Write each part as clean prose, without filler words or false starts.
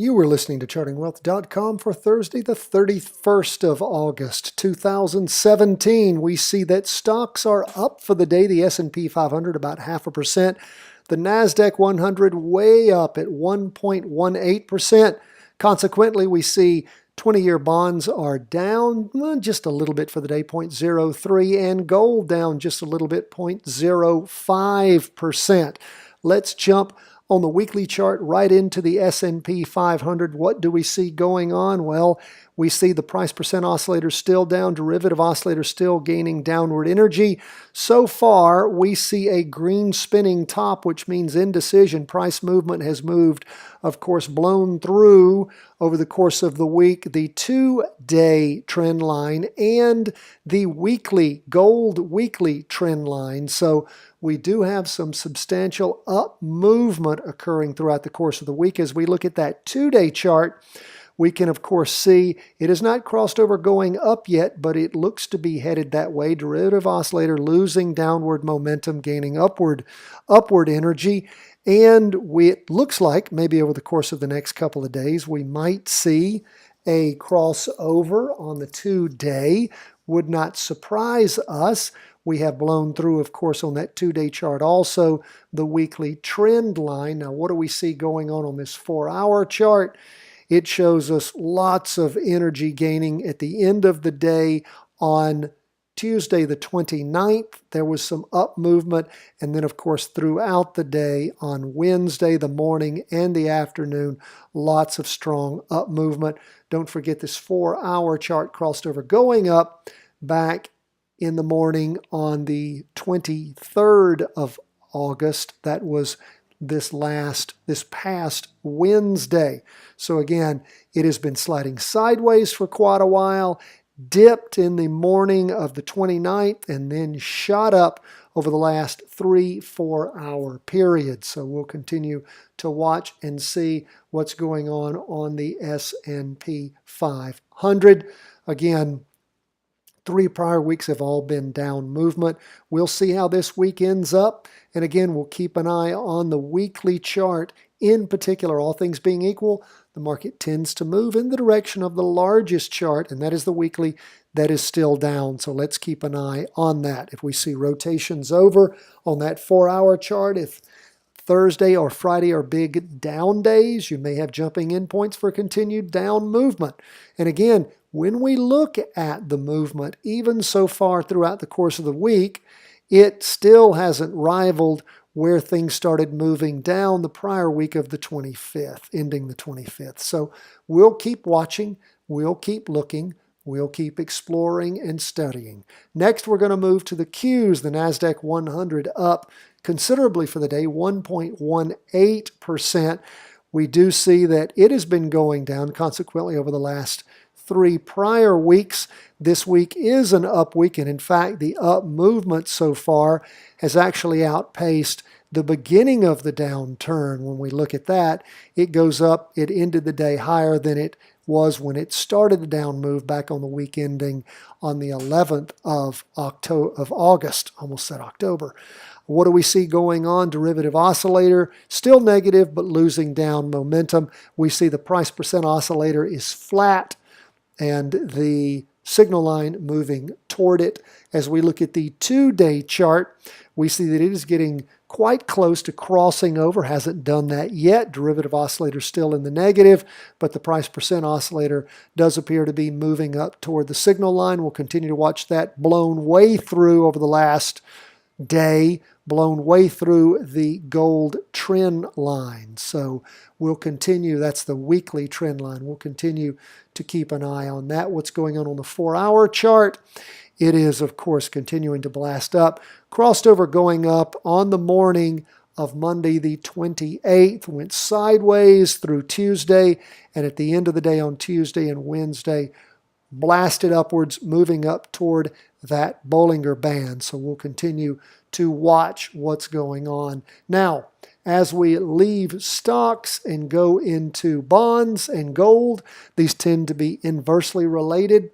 You were listening to chartingwealth.com for Thursday, the 31st of August, 2017. We see that stocks are up for the day. The S&P 500 about 0.5%. The Nasdaq 100 way up at 1.18%. Consequently, we see 20-year bonds are down just a little bit for the day, 0.03, and gold down just a little bit, 0.05%. Let's jump on the weekly chart right into the S&P 500. What do we see going on? Well, we see the price percent oscillator still down, derivative oscillator still gaining downward energy. So far, we see a green spinning top, which means indecision. Price movement has moved, of course, blown through over the course of the week the 2-day trend line and the weekly, gold weekly trend line. So we do have some substantial up movement occurring throughout the course of the week. As we look at that 2-day chart, we can, of course, see it has not crossed over going up yet, but it looks to be headed that way. Derivative oscillator losing downward momentum, gaining upward energy. And it looks like maybe over the course of the next couple of days, we might see a crossover on the 2-day. Would not surprise us. We have blown through, of course, on that 2-day chart also the weekly trend line. Now, what do we see going on this 4-hour chart? It shows us lots of energy gaining at the end of the day on Tuesday the 29th. There was some up movement, and then, of course, throughout the day on Wednesday, the morning and the afternoon, lots of strong up movement. Don't forget this 4-hour chart crossed over going up back in the morning on the 23rd of August. That was this past Wednesday. So again, it has been sliding sideways for quite a while, dipped in the morning of the 29th, and then shot up over the last 3-4 hour period. So we'll continue to watch and see what's going on the S&P 500. Again, 3 prior weeks have all been down movement. We'll see how this week ends up. And again, we'll keep an eye on the weekly chart. In particular, all things being equal, the market tends to move in the direction of the largest chart, and that is the weekly, that is still down. So let's keep an eye on that. If we see rotations over on that 4-hour chart, if Thursday or Friday are big down days, you may have jumping in points for continued down movement. And again, when we look at the movement, even so far throughout the course of the week, it still hasn't rivaled where things started moving down the prior week of the 25th, ending the 25th. So we'll keep watching, we'll keep looking, we'll keep exploring and studying. Next, we're going to move to the Qs, the Nasdaq 100 up considerably for the day, 1.18%. We do see that it has been going down consequently over the last 3 prior weeks. This week is an up week, and in fact, the up movement so far has actually outpaced the beginning of the downturn. When we look at that, it goes up. It ended the day higher than it was when it started the down move back on the week ending on the 11th of August. Almost said October. What do we see going on? Derivative oscillator, still negative, but losing down momentum. We see the price percent oscillator is flat, and the signal line moving toward it. As we look at the 2-day chart, we see that it is getting quite close to crossing over. Hasn't done that yet. Derivative oscillator still in the negative, but the price percent oscillator does appear to be moving up toward the signal line. We'll continue to watch that, blown way through over the last day, blown way through the gold trend line. So we'll continue, that's the weekly trend line. We'll continue to keep an eye on that. What's going on the 4-hour chart? It is, of course, continuing to blast up. Crossed over going up on the morning of Monday the 28th, went sideways through Tuesday, and at the end of the day on Tuesday and Wednesday, blasted upwards, moving up toward that Bollinger Band. So we'll continue to watch what's going on. Now, as we leave stocks and go into bonds and gold, these tend to be inversely related.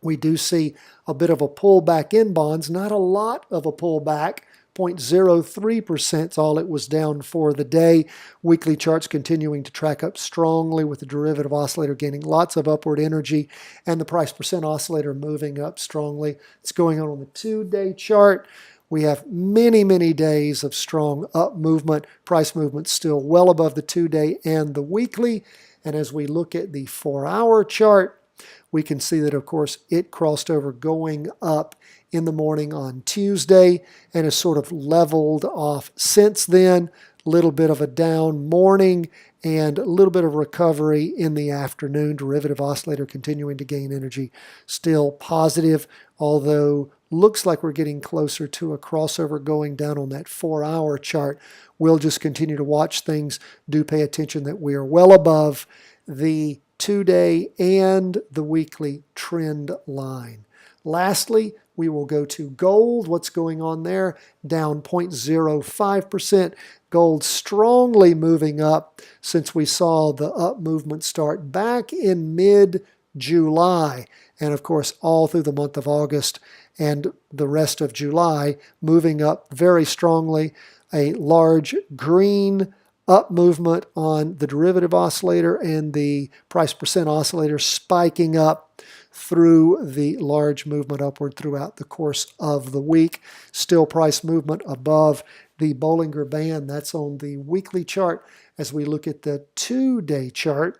We do see a bit of a pullback in bonds, not a lot of a pullback, 0.03% is all it was down for the day. Weekly charts continuing to track up strongly with the derivative oscillator gaining lots of upward energy and the price percent oscillator moving up strongly. It's going on the 2-day chart. We have many, many days of strong up movement. Price movement still well above the 2-day and the weekly. And as we look at the 4-hour chart, we can see that, of course, it crossed over going up in the morning on Tuesday and has sort of leveled off since then. A little bit of a down morning and a little bit of recovery in the afternoon. Derivative oscillator continuing to gain energy, still positive, although looks like we're getting closer to a crossover going down on that 4-hour chart. We'll just continue to watch things. Do pay attention that we are well above the 2-day and the weekly trend line. Lastly, we will go to gold. What's going on there? Down 0.05%. Gold strongly moving up since we saw the up movement start back in mid-July. And of course, all through the month of August and the rest of July, moving up very strongly. A large green up movement on the derivative oscillator and the price percent oscillator spiking up through the large movement upward throughout the course of the week. Still price movement above the Bollinger Band. That's on the weekly chart. As we look at the 2-day chart,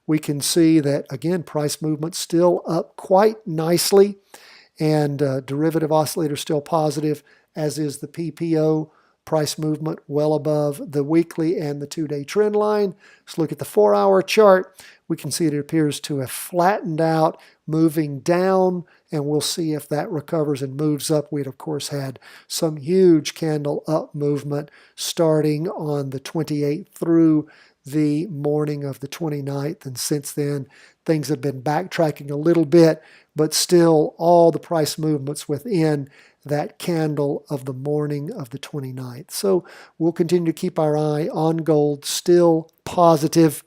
we can see that, again, price movement still up quite nicely, and derivative oscillator still positive, as is the PPO. Price movement well above the weekly and the 2-day trend line. Let's look at the 4-hour chart. We can see it appears to have flattened out, moving down, and we'll see if that recovers and moves up. We'd, of course, had some huge candle up movement starting on the 28th through the morning of the 29th, and since then things have been backtracking a little bit, but still all the price movements within that candle of the morning of the 29th. So we'll continue to keep our eye on gold, still positive.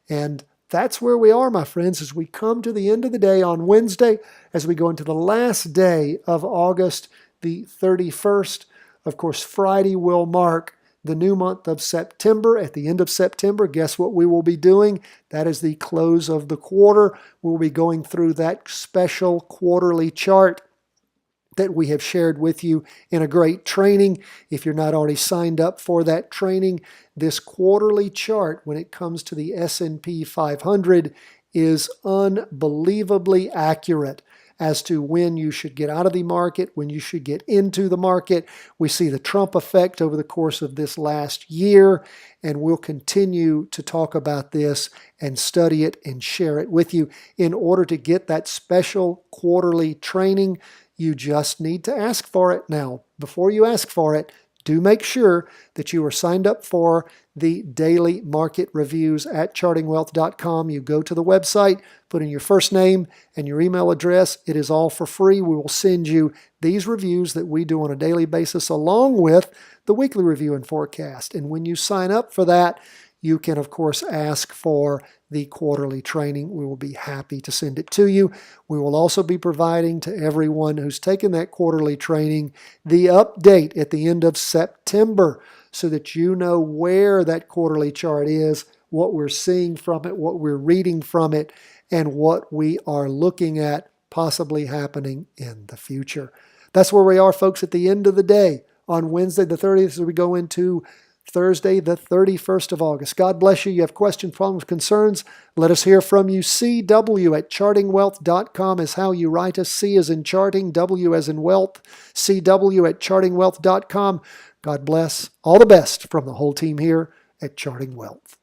And that's where we are, my friends, as we come to the end of the day on Wednesday, as we go into the last day of August, the 31st. Of course, Friday will mark the new month of September. At the end of September, guess what we will be doing? That is the close of the quarter. We'll be going through that special quarterly chart that we have shared with you in a great training. If you're not already signed up for that training, this quarterly chart, when it comes to the S&P 500, is unbelievably accurate as to when you should get out of the market, when you should get into the market. We see the Trump effect over the course of this last year, and we'll continue to talk about this and study it and share it with you. In order to get that special quarterly training, you just need to ask for it. Now, before you ask for it, do make sure that you are signed up for the daily market reviews at chartingwealth.com. You go to the website, put in your first name and your email address. It is all for free. We will send you these reviews that we do on a daily basis along with the weekly review and forecast. And when you sign up for that, you can, of course, ask for the quarterly training. We will be happy to send it to you. We will also be providing to everyone who's taken that quarterly training the update at the end of September so that you know where that quarterly chart is, what we're seeing from it, what we're reading from it, and what we are looking at possibly happening in the future. That's where we are, folks, at the end of the day on Wednesday the 30th as we go into Thursday, the 31st of August. God bless you. You have questions, problems, concerns, let us hear from you. CW at chartingwealth.com is how you write us. C as in charting, W as in wealth. CW at chartingwealth.com. God bless. All the best from the whole team here at Charting Wealth.